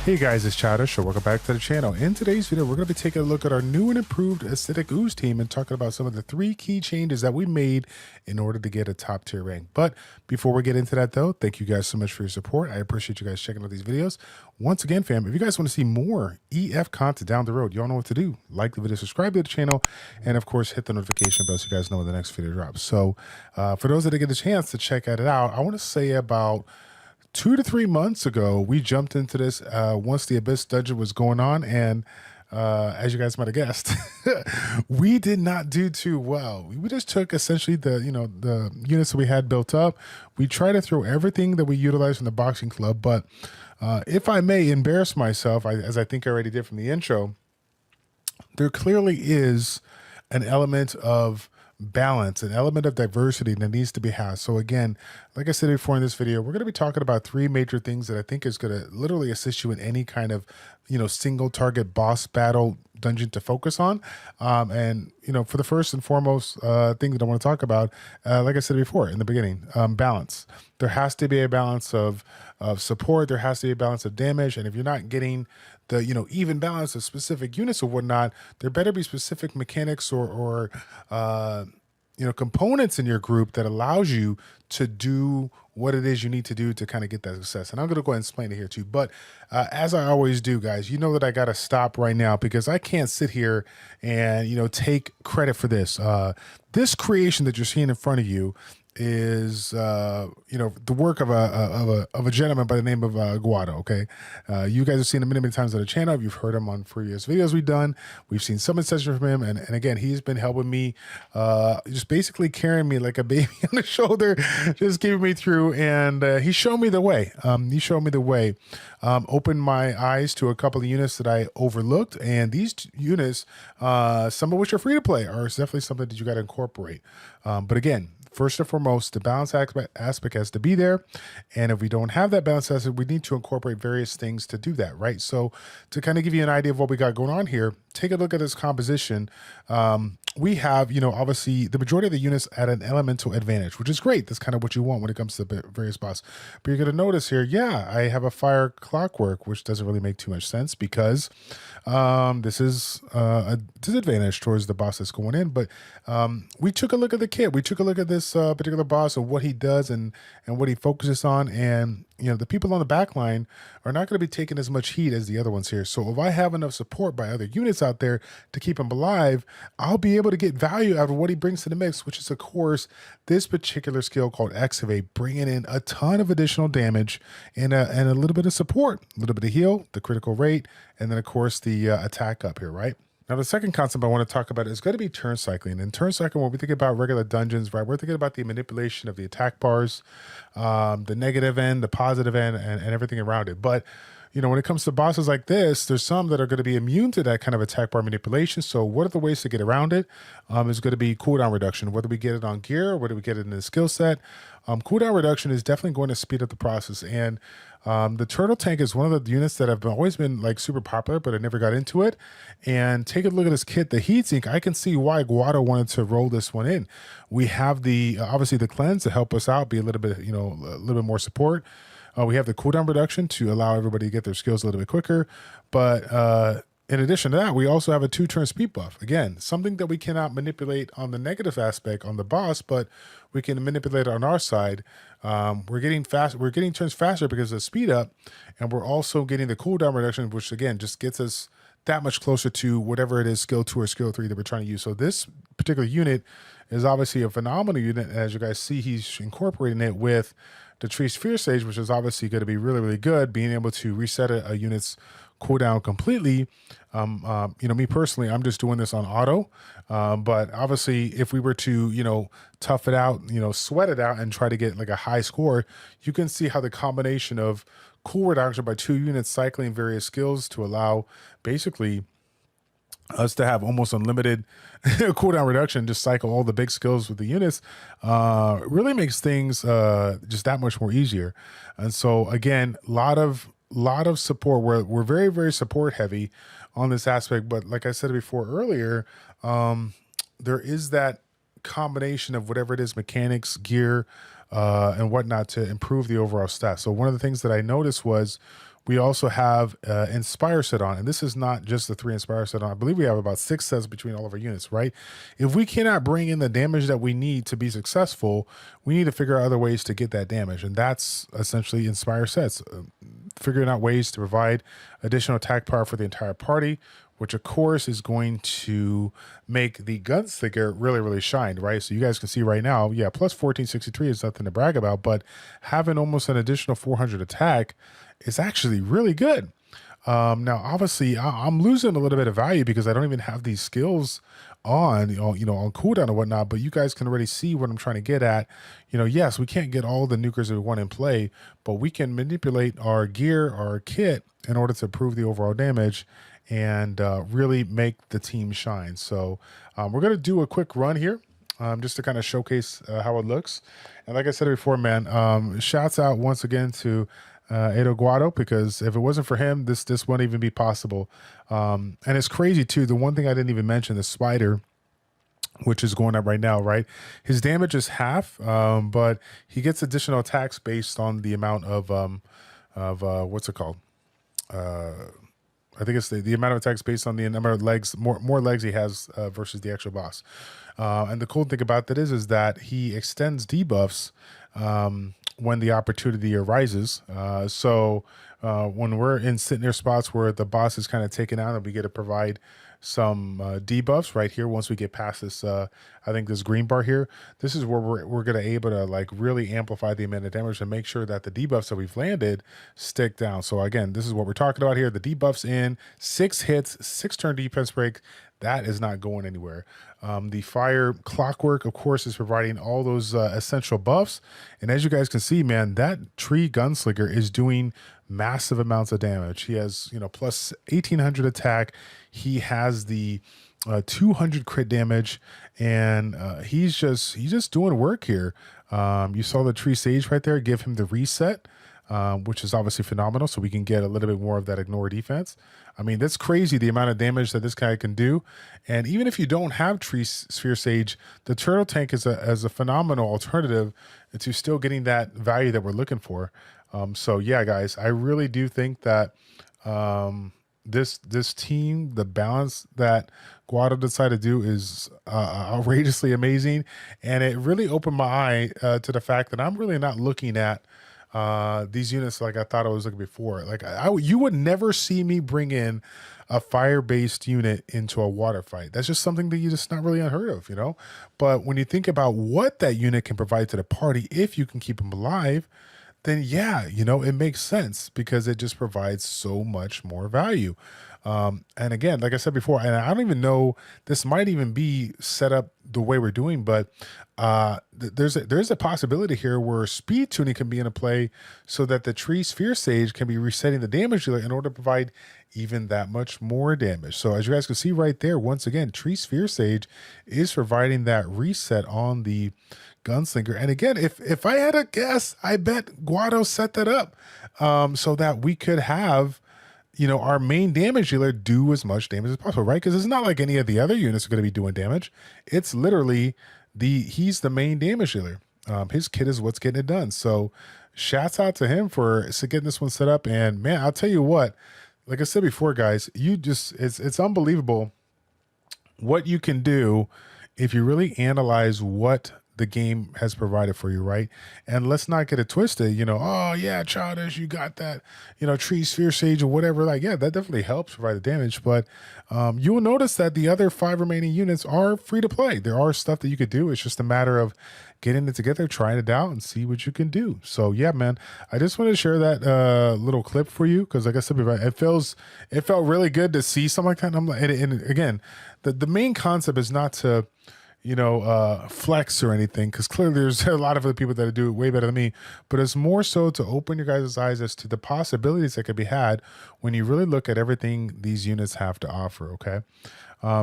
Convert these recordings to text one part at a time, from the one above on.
Hey guys, it's Childish, so welcome back to the channel. In today's video, we're going to be taking a look at our new and improved Acidic Ooze team and talking about some of the 3 key changes that we made in order to get a top tier rank. But before we get into that though, thank you guys so much for your support. I appreciate you guys checking out these videos. Once again, fam, if you guys want to see more EF content down the road, y'all know what to do. Like the video, subscribe to the channel, and of course, hit the notification bell so you guys know when the next video drops. So for those that didn't get a chance to check it out, I want to say about 2 to 3 months ago, we jumped into this once the Abyss Dungeon was going on, and as you guys might have guessed, we did not do too well. We just took essentially the units that we had built up. We tried to throw everything that we utilized from the boxing club, but if I may embarrass myself, as I think I already did from the intro, there clearly is an element of balance, an element of diversity that needs to be had. So again, like I said before in this video, we're going to be talking about 3 major things that I think is going to literally assist you in any kind of, single target boss battle dungeon to focus on. And, for the first and foremost thing that I want to talk about, like I said before in the beginning, balance. There has to be a balance of support. There has to be a balance of damage. And if you're not getting the, even balance of specific units or whatnot, there better be specific mechanics or components in your group that allows you to do what it is you need to do to kind of get that success. And I'm going to go ahead and explain it here too. But as I always do, guys, you know that I got to stop right now because I can't sit here and, take credit for this. This creation that you're seeing in front of you is the work of a gentleman by the name of Guado. Okay, you guys have seen him many times on the channel. You've heard him on previous videos we've done. We've seen summon sessions from him, and again, he's been helping me, just basically carrying me like a baby on the shoulder, just keeping me through. And he showed me the way. Opened my eyes to a couple of units that I overlooked, and these units, some of which are free to play, are definitely something that you got to incorporate. But again, first and foremost, the balance aspect has to be there. And if we don't have that balance aspect, we need to incorporate various things to do that, right? So to kind of give you an idea of what we got going on here, take a look at this composition. We have, obviously the majority of the units at an elemental advantage, which is great. That's kind of what you want when it comes to the various boss. But you're going to notice here, yeah, I have a fire clockwork, which doesn't really make too much sense because this is a disadvantage towards the boss that's going in. But we took a look at the kit. We took a look at this particular boss and what he does and what he focuses on. And, the people on the back line are not going to be taking as much heat as the other ones here. So if I have enough support by other units out there to keep him alive, I'll be able to get value out of what he brings to the mix, which is, of course, this particular skill called Excavate, bringing in a ton of additional damage and a little bit of support, a little bit of heal, the critical rate, and then, of course, the attack up here, right? Now, the second concept I want to talk about is going to be turn cycling. And turn cycling, when we think about regular dungeons, right, we're thinking about the manipulation of the attack bars, the negative end, the positive end, and everything around it. But, when it comes to bosses like this, there's some that are going to be immune to that kind of attack bar manipulation. So what are the ways to get around it? Is going to be cooldown reduction, whether we get it on gear or whether we get it in the skill set. Cooldown reduction is definitely going to speed up the process. And the turtle tank is one of the units that have always been like super popular, but I never got into it. And take a look at this kit, the heatsink. I can see why Guado wanted to roll this one in. We have the obviously the cleanse to help us out, be a little bit, a little bit more support. We have the cooldown reduction to allow everybody to get their skills a little bit quicker. But in addition to that, we also have a 2-turn speed buff. Again, something that we cannot manipulate on the negative aspect on the boss, but we can manipulate it on our side. We're getting turns faster because of the speed up, and we're also getting the cooldown reduction, which again just gets us that much closer to whatever it is, skill 2 or skill 3 that we're trying to use. So this particular unit is obviously a phenomenal unit. And as you guys see, he's incorporating it with the Tree's Fear Sage, which is obviously going to be really, really good, being able to reset a unit's cooldown completely. Me personally, I'm just doing this on auto. But obviously, if we were to, tough it out, sweat it out and try to get like a high score, you can see how the combination of cool reduction by 2 units cycling various skills to allow basically us to have almost unlimited cooldown reduction, just cycle all the big skills with the units, really makes things just that much more easier. And so again, lot of support. We're very, very support heavy on this aspect, but like I said before earlier, there is that combination of whatever it is, mechanics, gear, and whatnot to improve the overall stats. So one of the things that I noticed was we also have Inspire set on. And this is not just the 3 Inspire set on. I believe we have about 6 sets between all of our units, right? If we cannot bring in the damage that we need to be successful, we need to figure out other ways to get that damage. And that's essentially Inspire sets, figuring out ways to provide additional attack power for the entire party, which of course is going to make the Gunslinger really, really shine, right? So you guys can see right now, yeah, plus 1463 is nothing to brag about, but having almost an additional 400 attack is actually really good. Now, obviously, I'm losing a little bit of value because I don't even have these skills on, on cooldown and whatnot, but you guys can already see what I'm trying to get at. Yes, we can't get all the nukers that we want in play, but we can manipulate our gear, our kit, in order to improve the overall damage and really make the team shine. So we're going to do a quick run here. Just to kind of showcase how it looks. And like I said before, man, shouts out once again to Edo Guado, because if it wasn't for him, this wouldn't even be possible. And it's crazy too. The one thing I didn't even mention, the spider, which is going up right now, right? His damage is half, but he gets additional attacks based on the amount of what's it called? I think it's the amount of attacks based on the number of legs, more legs he has versus the actual boss. And the cool thing about that is that he extends debuffs when the opportunity arises. So when we're sitting near spots where the boss is kind of taken out and we get to provide some debuffs right here, once we get past this, I think this green bar here, this is where we're going to able to like really amplify the amount of damage and make sure that the debuffs that we've landed stick down. So again, this is what we're talking about here. The debuffs in 6 hits, 6 turn defense break. That is not going anywhere. The fire clockwork, of course, is providing all those essential buffs. And as you guys can see, man, that tree gunslinger is doing massive amounts of damage. He has, plus 1800 attack. He has the 200 crit damage, and he's just doing work here. You saw the tree sage right there, give him the reset, which is obviously phenomenal. So we can get a little bit more of that ignore defense. I mean, that's crazy, the amount of damage that this guy can do. And even if you don't have Tree Sphere Sage, the Turtle Tank is a phenomenal alternative to still getting that value that we're looking for. So yeah, guys, I really do think that this team, the balance that Guado decided to do is outrageously amazing. And it really opened my eye to the fact that I'm really not looking at these units like I thought I was looking before. Like you would never see me bring in a fire-based unit into a water fight. That's just something that you just not really unheard of, But when you think about what that unit can provide to the party, if you can keep them alive, then yeah, it makes sense because it just provides so much more value. And again, like I said before, and I don't even know, this might even be set up the way we're doing, but there's a possibility here where speed tuning can be in a play so that the Tree Sphere Sage can be resetting the damage dealer in order to provide even that much more damage. So as you guys can see right there, once again, Tree Sphere Sage is providing that reset on the Gunslinger. And again, if I had a guess, I bet Guado set that up so that we could have our main damage dealer do as much damage as possible, right? Because it's not like any of the other units are going to be doing damage. It's literally he's the main damage dealer. His kit is what's getting it done. So shouts out to him for getting this one set up. And man, I'll tell you what, like I said before, guys, it's unbelievable what you can do if you really analyze what the game has provided for you, right? And let's not get it twisted, oh yeah, Childish, you got that, Tree Sphere Sage or whatever. Like, yeah, that definitely helps provide the damage, but you will notice that the other 5 remaining units are free to play. There are stuff that you could do. It's just a matter of getting it together, trying it out, and see what you can do. So yeah, man, I just wanted to share that little clip for you because, like I said, it felt really good to see something like that. And I'm like, and again, the main concept is not to flex or anything, because clearly there's a lot of other people that do it way better than me, but it's more so to open your guys' eyes as to the possibilities that could be had when you really look at everything these units have to offer. Okay.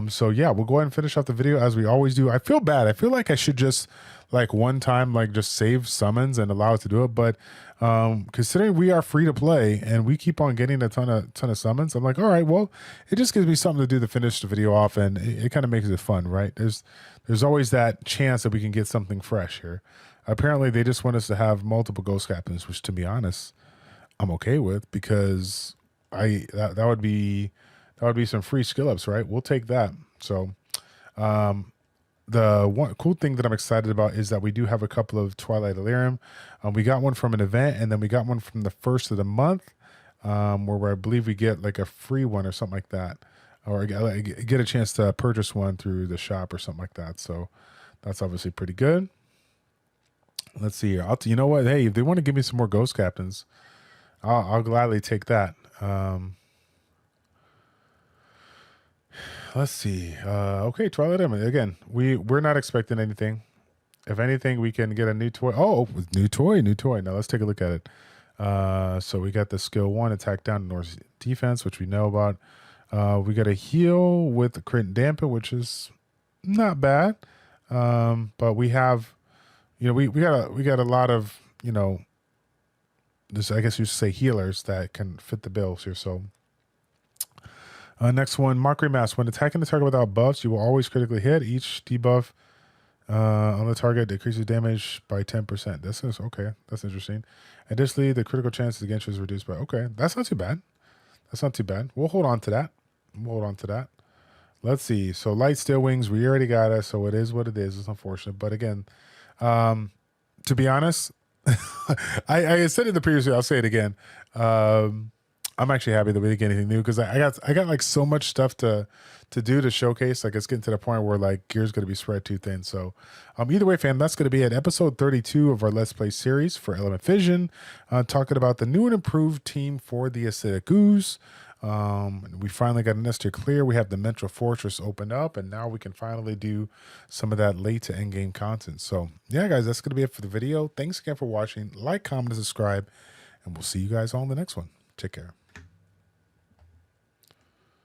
So yeah, we'll go ahead and finish off the video as we always do. I feel bad. I feel like I should just one time, just save summons and allow it to do it. But considering we are free to play and we keep on getting a ton of summons, I'm like, all right, well, it just gives me something to do to finish the video off, and it kind of makes it fun, right? There's always that chance that we can get something fresh here. Apparently, they just want us to have multiple ghost captains, which, to be honest, I'm okay with, because that would be some free skill ups, right? We'll take that. So the one cool thing that I'm excited about is that we do have a couple of Twilight Delirium. We got one from an event, and then we got one from the first of the month, where I believe we get like a free one or something like that, or get a chance to purchase one through the shop or something like that. So that's obviously pretty good. Let's see here. You know what? Hey, if they want to give me some more Ghost Captains, I'll gladly take that. Let's see. Okay, Twilight Image. Again, we're not expecting anything. If anything, we can get a new toy. Oh, new toy. Now let's take a look at it. So we got the skill 1, attack down, North defense, which we know about. We got a heal with the crit and dampen, which is not bad. But we have, we got a lot of, this, I guess you should say, healers that can fit the bills here. So next one, Mockery Mask. When attacking the target without buffs, you will always critically hit. Each debuff on the target decreases damage by 10%. This is okay. That's interesting. Additionally, the critical chances against you is reduced by. Okay, that's not too bad. We'll hold on to that. Let's see. So Light Steel Wings, we already got it. So it is what it is. It's unfortunate, but again, to be honest, I said it in the previous video, I'll say it again. I'm actually happy that we didn't get anything new, because I got like so much stuff to do to showcase. Like, it's getting to the point where like gear's going to be spread too thin. So either way, fam, that's going to be at episode 32 of our Let's Play series for Element Fission, talking about the new and improved team for the Acidic Ooze. We finally got an to clear. We have the Mental Fortress opened up, and now we can finally do some of that late to end game content. So yeah, guys, that's going to be it for the video. Thanks again for watching. Like, comment, and subscribe, and we'll see you guys all in the next one. Take care.